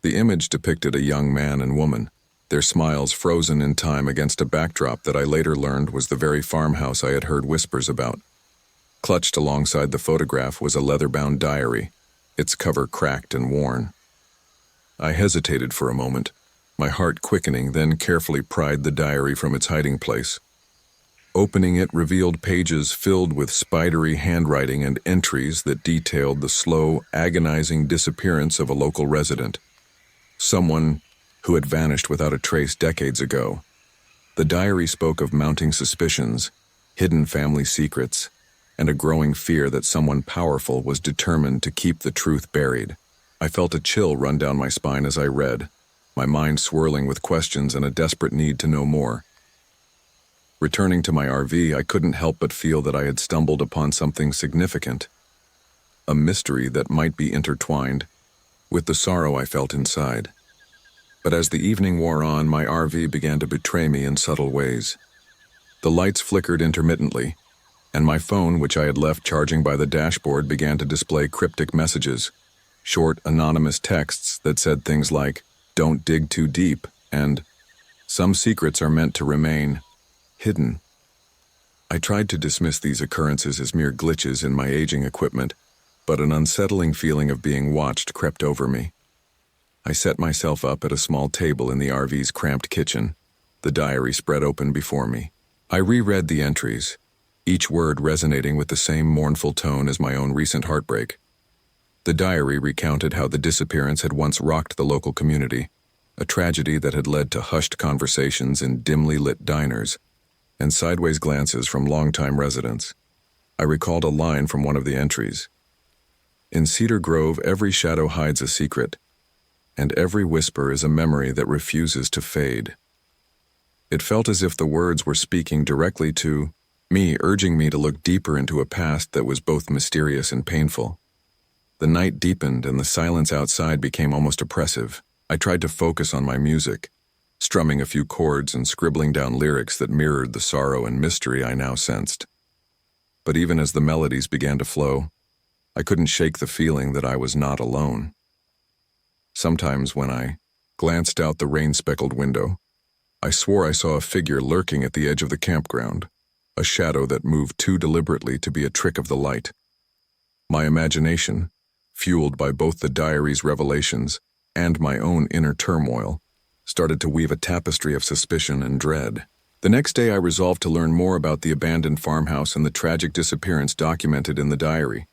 [SPEAKER 1] The image depicted a young man and woman, their smiles frozen in time against a backdrop that I later learned was the very farmhouse I had heard whispers about. Clutched alongside the photograph was a leather-bound diary, its cover cracked and worn. I hesitated for a moment, my heart quickening, then carefully pried the diary from its hiding place. Opening it revealed pages filled with spidery handwriting and entries that detailed the slow, agonizing disappearance of a local resident, someone who had vanished without a trace decades ago. The diary spoke of mounting suspicions, hidden family secrets, and a growing fear that someone powerful was determined to keep the truth buried. I felt a chill run down my spine as I read, my mind swirling with questions and a desperate need to know more. Returning to my RV, I couldn't help but feel that I had stumbled upon something significant, a mystery that might be intertwined with the sorrow I felt inside. But as the evening wore on, my RV began to betray me in subtle ways. The lights flickered intermittently, and my phone, which I had left charging by the dashboard, began to display cryptic messages, short, anonymous texts that said things like, "Don't dig too deep," and "Some secrets are meant to remain hidden." I tried to dismiss these occurrences as mere glitches in my aging equipment, but an unsettling feeling of being watched crept over me. I set myself up at a small table in the RV's cramped kitchen, the diary spread open before me. I reread the entries, each word resonating with the same mournful tone as my own recent heartbreak. The diary recounted how the disappearance had once rocked the local community, a tragedy that had led to hushed conversations in dimly lit diners and sideways glances from longtime residents. I recalled a line from one of the entries. "In Cedar Grove, every shadow hides a secret, and every whisper is a memory that refuses to fade." It felt as if the words were speaking directly to me, urging me to look deeper into a past that was both mysterious and painful. The night deepened and the silence outside became almost oppressive. I tried to focus on my music, strumming a few chords and scribbling down lyrics that mirrored the sorrow and mystery I now sensed. But even as the melodies began to flow, I couldn't shake the feeling that I was not alone. Sometimes when I glanced out the rain-speckled window, I swore I saw a figure lurking at the edge of the campground, a shadow that moved too deliberately to be a trick of the light. My imagination, fueled by both the diary's revelations and my own inner turmoil, started to weave a tapestry of suspicion and dread. The next day I resolved to learn more about the abandoned farmhouse and the tragic disappearance documented in the diary.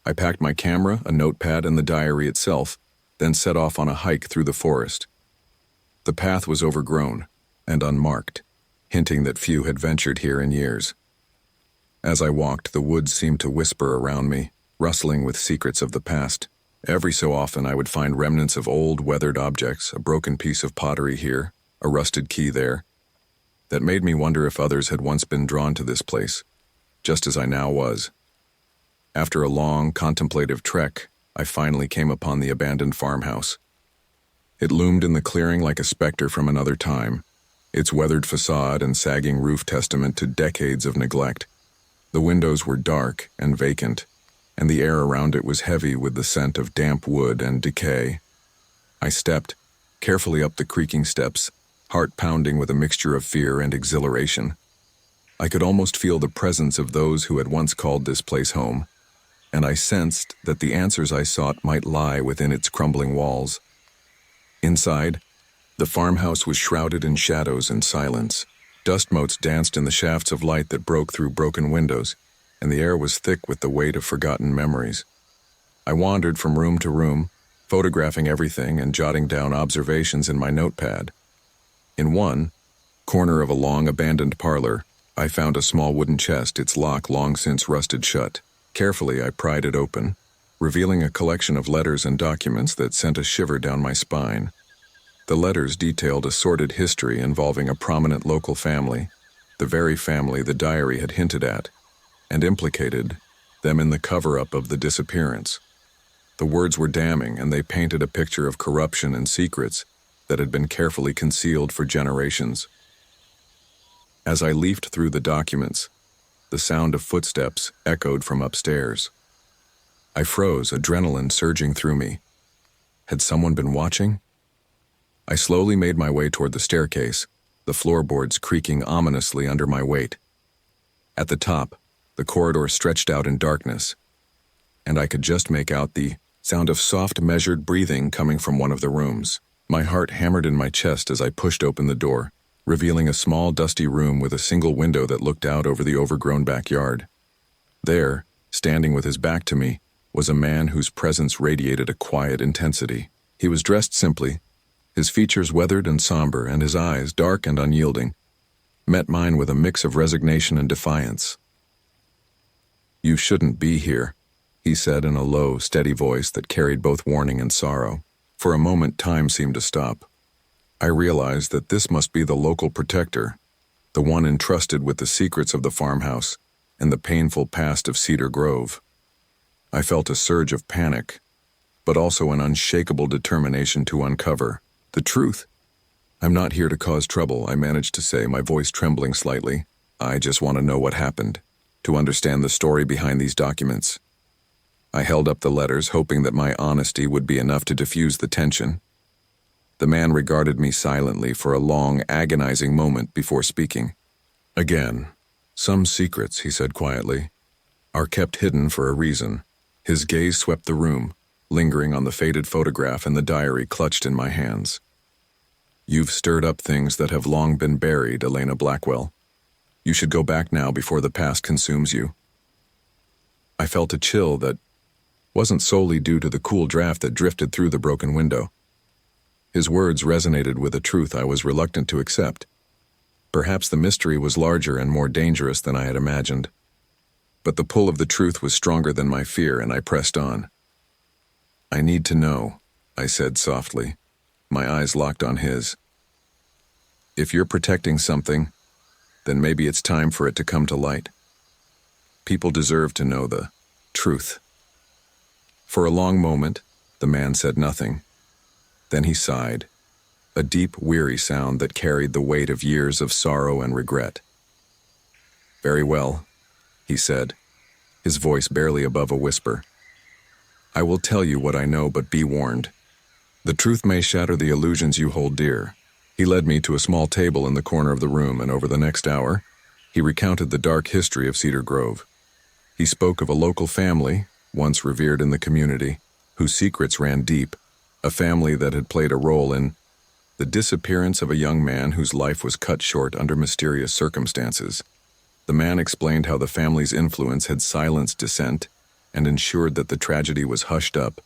[SPEAKER 1] I packed my camera, a notepad, and the diary itself, then set off on a hike through the forest. The path was overgrown and unmarked, hinting that few had ventured here in years. As I walked, the woods seemed to whisper around me, rustling with secrets of the past. Every so often I would find remnants of old, weathered objects, a broken piece of pottery here, a rusted key there, that made me wonder if others had once been drawn to this place, just as I now was. After a long, contemplative trek, I finally came upon the abandoned farmhouse. It loomed in the clearing like a specter from another time, its weathered facade and sagging roof testament to decades of neglect. The windows were dark and vacant, and the air around it was heavy with the scent of damp wood and decay. I stepped carefully up the creaking steps, heart pounding with a mixture of fear and exhilaration. I could almost feel the presence of those who had once called this place home, and I sensed that the answers I sought might lie within its crumbling walls. Inside, the farmhouse was shrouded in shadows and silence. Dust motes danced in the shafts of light that broke through broken windows, and the air was thick with the weight of forgotten memories. I wandered from room to room, photographing everything and jotting down observations in my notepad. In one corner of a long abandoned parlor, I found a small wooden chest, its lock long since rusted shut. Carefully, I pried it open, revealing a collection of letters and documents that sent a shiver down my spine. The letters detailed a sordid history involving a prominent local family, the very family the diary had hinted at, and implicated them in the cover-up of the disappearance. The words were damning, and they painted a picture of corruption and secrets that had been carefully concealed for generations. As I leafed through the documents, the sound of footsteps echoed from upstairs. I froze, adrenaline surging through me. Had someone been watching? I slowly made my way toward the staircase, the floorboards creaking ominously under my weight. At the top, the corridor stretched out in darkness, and I could just make out the sound of soft, measured breathing coming from one of the rooms. My heart hammered in my chest as I pushed open the door, revealing a small, dusty room with a single window that looked out over the overgrown backyard. There, standing with his back to me, was a man whose presence radiated a quiet intensity. He was dressed simply, his features weathered and somber, and his eyes, dark and unyielding, met mine with a mix of resignation and defiance. "You shouldn't be here," he said in a low, steady voice that carried both warning and sorrow. For a moment, time seemed to stop. I realized that this must be the local protector, the one entrusted with the secrets of the farmhouse and the painful past of Cedar Grove. I felt a surge of panic, but also an unshakable determination to uncover the truth. "I'm not here to cause trouble," I managed to say, my voice trembling slightly. "I just want to know what happened, to understand the story behind these documents." I held up the letters, hoping that my honesty would be enough to diffuse the tension. The man regarded me silently for a long, agonizing moment before speaking. "Again, some secrets," he said quietly, "are kept hidden for a reason." His gaze swept the room, lingering on the faded photograph and the diary clutched in my hands. "You've stirred up things that have long been buried, Elena Blackwell. You should go back now before the past consumes you." I felt a chill that wasn't solely due to the cool draft that drifted through the broken window. His words resonated with a truth I was reluctant to accept. Perhaps the mystery was larger and more dangerous than I had imagined. But the pull of the truth was stronger than my fear, and I pressed on. "I need to know," I said softly, my eyes locked on his. "If you're protecting something, then maybe it's time for it to come to light. People deserve to know the truth." For a long moment, the man said nothing. Then he sighed, a deep, weary sound that carried the weight of years of sorrow and regret. "Very well," he said, his voice barely above a whisper. "I will tell you what I know, but be warned. The truth may shatter the illusions you hold dear." He led me to a small table in the corner of the room, and over the next hour, he recounted the dark history of Cedar Grove. He spoke of a local family, once revered in the community, whose secrets ran deep, a family that had played a role in the disappearance of a young man whose life was cut short under mysterious circumstances. The man explained how the family's influence had silenced dissent and ensured that the tragedy was hushed up,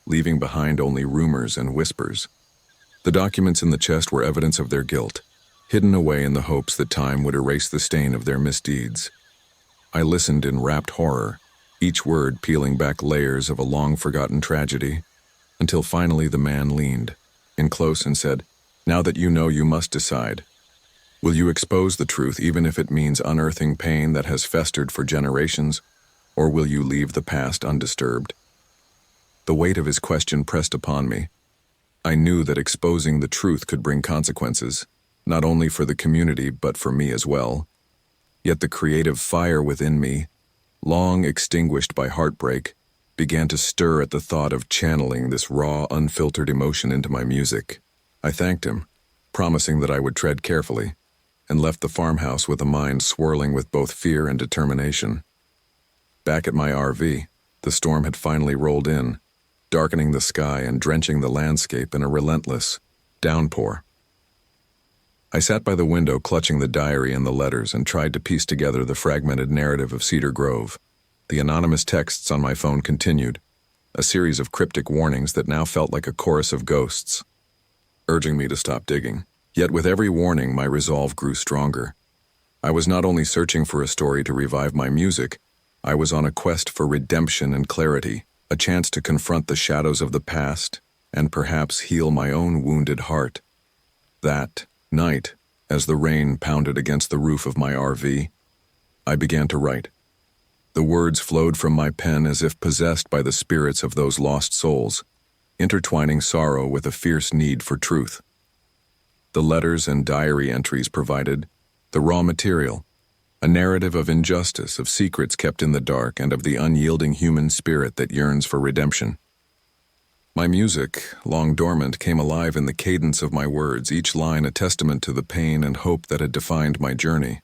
[SPEAKER 1] leaving behind only rumors and whispers. The documents in the chest were evidence of their guilt, hidden away in the hopes that time would erase the stain of their misdeeds. I listened in rapt horror, each word peeling back layers of a long-forgotten tragedy, until finally the man leaned in close and said, "Now that you know, you must decide. Will you expose the truth even if it means unearthing pain that has festered for generations, or will you leave the past undisturbed?" The weight of his question pressed upon me. I knew that exposing the truth could bring consequences, not only for the community but for me as well. Yet the creative fire within me, long extinguished by heartbreak, began to stir at the thought of channeling this raw, unfiltered emotion into my music. I thanked him, promising that I would tread carefully, and left the farmhouse with a mind swirling with both fear and determination. Back at my RV, the storm had finally rolled in, darkening the sky and drenching the landscape in a relentless downpour. I sat by the window clutching the diary and the letters and tried to piece together the fragmented narrative of Cedar Grove. The anonymous texts on my phone continued, a series of cryptic warnings that now felt like a chorus of ghosts, urging me to stop digging. Yet with every warning, my resolve grew stronger. I was not only searching for a story to revive my music, I was on a quest for redemption and clarity, a chance to confront the shadows of the past and perhaps heal my own wounded heart. That night, as the rain pounded against the roof of my RV, I began to write. The words flowed from my pen as if possessed by the spirits of those lost souls, intertwining sorrow with a fierce need for truth. The letters and diary entries provided the raw material, a narrative of injustice, of secrets kept in the dark, and of the unyielding human spirit that yearns for redemption. My music, long dormant, came alive in the cadence of my words, each line a testament to the pain and hope that had defined my journey.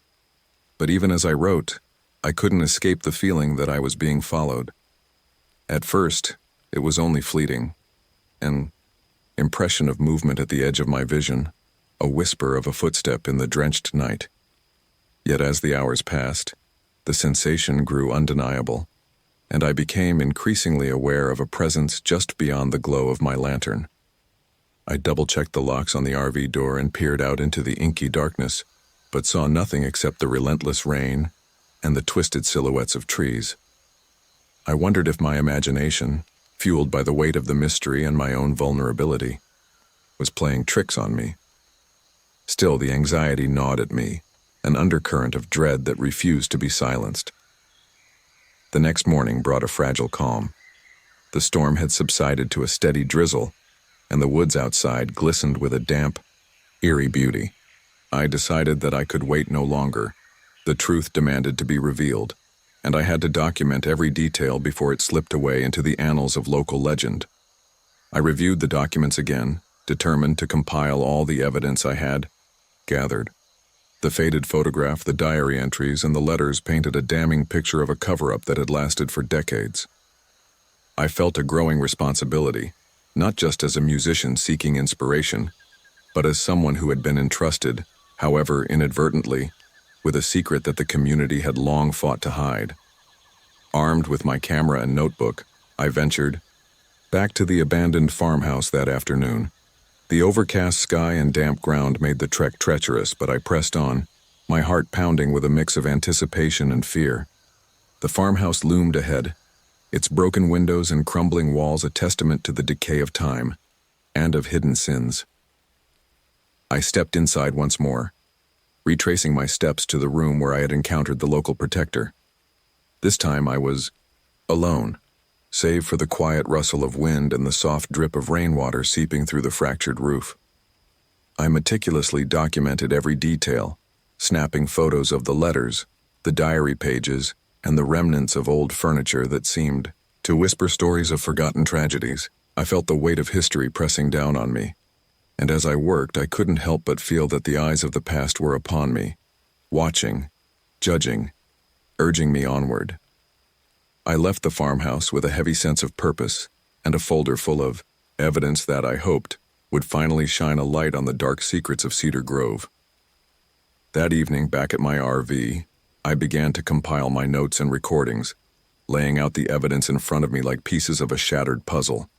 [SPEAKER 1] But even as I wrote, I couldn't escape the feeling that I was being followed. At first, it was only fleeting, an impression of movement at the edge of my vision, a whisper of a footstep in the drenched night. Yet as the hours passed, the sensation grew undeniable, and I became increasingly aware of a presence just beyond the glow of my lantern. I double-checked the locks on the RV door and peered out into the inky darkness, but saw nothing except the relentless rain and the twisted silhouettes of trees. I wondered if my imagination, fueled by the weight of the mystery and my own vulnerability, was playing tricks on me. Still, the anxiety gnawed at me, an undercurrent of dread that refused to be silenced. The next morning brought a fragile calm. The storm had subsided to a steady drizzle, and the woods outside glistened with a damp, eerie beauty. I decided that I could wait no longer. The truth demanded to be revealed, and I had to document every detail before it slipped away into the annals of local legend. I reviewed the documents again, determined to compile all the evidence I had gathered. The faded photograph, the diary entries, and the letters painted a damning picture of a cover-up that had lasted for decades. I felt a growing responsibility, not just as a musician seeking inspiration, but as someone who had been entrusted, however inadvertently, with a secret that the community had long fought to hide. Armed with my camera and notebook, I ventured back to the abandoned farmhouse that afternoon. The overcast sky and damp ground made the trek treacherous, but I pressed on, my heart pounding with a mix of anticipation and fear. The farmhouse loomed ahead, its broken windows and crumbling walls a testament to the decay of time and of hidden sins. I stepped inside once more, retracing my steps to the room where I had encountered the local protector. This time I was alone, save for the quiet rustle of wind and the soft drip of rainwater seeping through the fractured roof. I meticulously documented every detail, snapping photos of the letters, the diary pages, and the remnants of old furniture that seemed to whisper stories of forgotten tragedies. I felt the weight of history pressing down on me, and as I worked, I couldn't help but feel that the eyes of the past were upon me, watching, judging, urging me onward. I left the farmhouse with a heavy sense of purpose and a folder full of evidence that I hoped would finally shine a light on the dark secrets of Cedar Grove. That evening, back at my RV, I began to compile my notes and recordings, laying out the evidence in front of me like pieces of a shattered puzzle.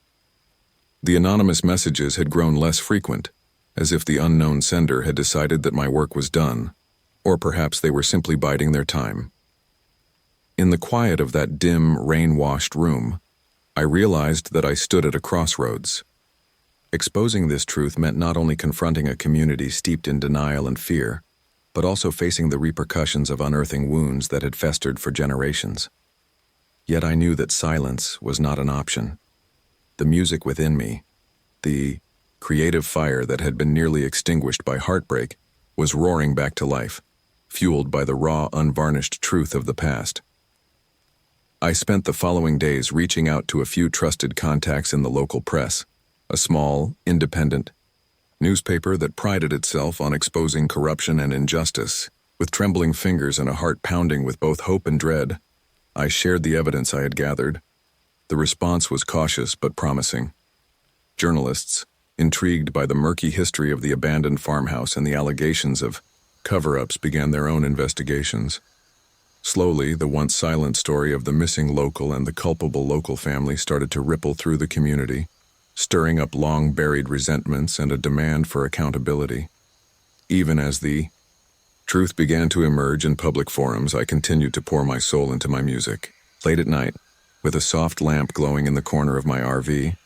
[SPEAKER 1] The anonymous messages had grown less frequent, as if the unknown sender had decided that my work was done, or perhaps they were simply biding their time. In the quiet of that dim, rain-washed room, I realized that I stood at a crossroads. Exposing this truth meant not only confronting a community steeped in denial and fear, but also facing the repercussions of unearthing wounds that had festered for generations. Yet I knew that silence was not an option. The music within me, the creative fire that had been nearly extinguished by heartbreak, was roaring back to life, fueled by the raw, unvarnished truth of the past. I spent the following days reaching out to a few trusted contacts in the local press, a small, independent newspaper that prided itself on exposing corruption and injustice. With trembling fingers and a heart pounding with both hope and dread, I shared the evidence I had gathered. The response was cautious but promising. Journalists, intrigued by the murky history of the abandoned farmhouse and the allegations of cover-ups, began their own investigations. Slowly, the once silent story of the missing local and the culpable local family started to ripple through the community, stirring up long-buried resentments and a demand for accountability. Even as the truth began to emerge in public forums, I continued to pour my soul into my music. Late at night, with a soft lamp glowing in the corner of my RV,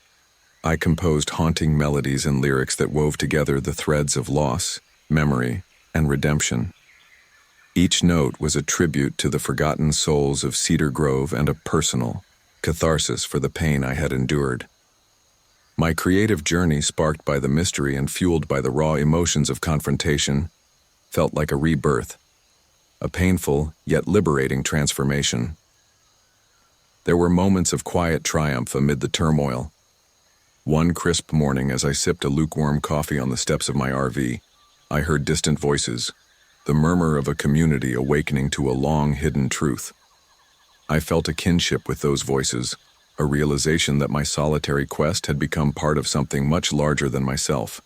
[SPEAKER 1] I composed haunting melodies and lyrics that wove together the threads of loss, memory, and redemption. Each note was a tribute to the forgotten souls of Cedar Grove and a personal catharsis for the pain I had endured. My creative journey, sparked by the mystery and fueled by the raw emotions of confrontation, felt like a rebirth, a painful yet liberating transformation. There were moments of quiet triumph amid the turmoil. One crisp morning, as I sipped a lukewarm coffee on the steps of my RV, I heard distant voices, the murmur of a community awakening to a long-hidden truth. I felt a kinship with those voices, a realization that my solitary quest had become part of something much larger than myself.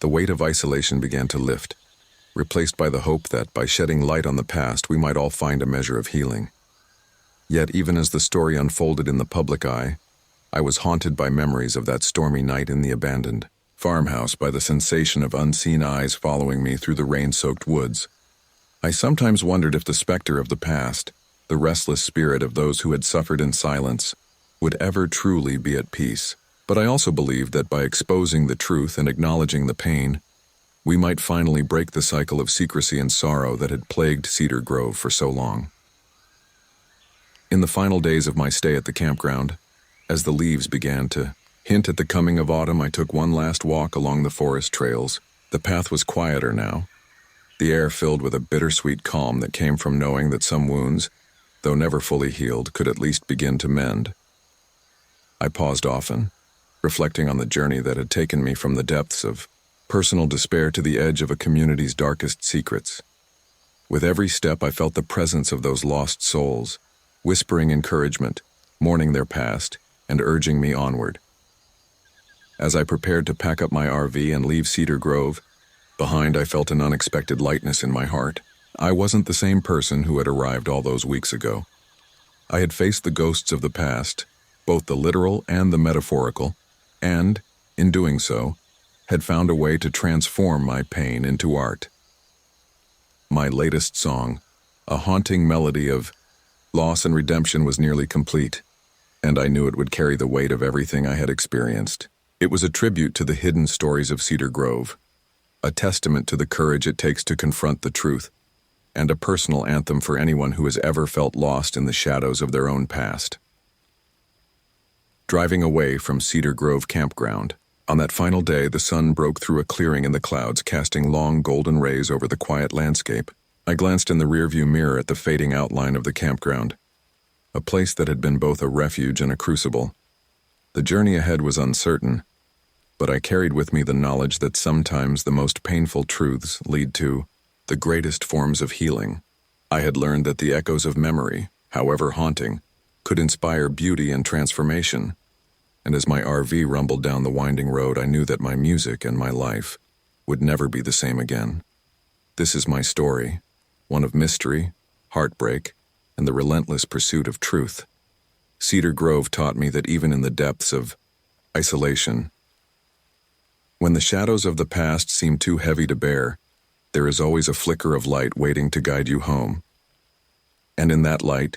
[SPEAKER 1] The weight of isolation began to lift, replaced by the hope that, by shedding light on the past, we might all find a measure of healing. Yet, even as the story unfolded in the public eye, I was haunted by memories of that stormy night in the abandoned farmhouse, by the sensation of unseen eyes following me through the rain-soaked woods. I sometimes wondered if the specter of the past, the restless spirit of those who had suffered in silence, would ever truly be at peace. But I also believed that by exposing the truth and acknowledging the pain, we might finally break the cycle of secrecy and sorrow that had plagued Cedar Grove for so long. In the final days of my stay at the campground, as the leaves began to hint at the coming of autumn, I took one last walk along the forest trails. The path was quieter now, the air filled with a bittersweet calm that came from knowing that some wounds, though never fully healed, could at least begin to mend. I paused often, reflecting on the journey that had taken me from the depths of personal despair to the edge of a community's darkest secrets. With every step, I felt the presence of those lost souls, whispering encouragement, mourning their past, and urging me onward. As I prepared to pack up my RV and leave Cedar Grove behind, I felt an unexpected lightness in my heart. I wasn't the same person who had arrived all those weeks ago. I had faced the ghosts of the past, both the literal and the metaphorical, and, in doing so, had found a way to transform my pain into art. My latest song, a haunting melody of loss and redemption, was nearly complete, and I knew it would carry the weight of everything I had experienced. It was a tribute to the hidden stories of Cedar Grove, a testament to the courage it takes to confront the truth, and a personal anthem for anyone who has ever felt lost in the shadows of their own past. Driving away from Cedar Grove Campground, on that final day, the sun broke through a clearing in the clouds, casting long golden rays over the quiet landscape. I glanced in the rearview mirror at the fading outline of the campground, a place that had been both a refuge and a crucible. The journey ahead was uncertain, but I carried with me the knowledge that sometimes the most painful truths lead to the greatest forms of healing. I had learned that the echoes of memory, however haunting, could inspire beauty and transformation. And as my RV rumbled down the winding road, I knew that my music and my life would never be the same again. This is my story, one of mystery, heartbreak, and the relentless pursuit of truth. Cedar Grove taught me that even in the depths of isolation, when the shadows of the past seem too heavy to bear, there is always a flicker of light waiting to guide you home. And in that light,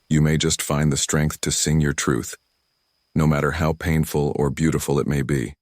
[SPEAKER 1] you may just find the strength to sing your truth, no matter how painful or beautiful it may be.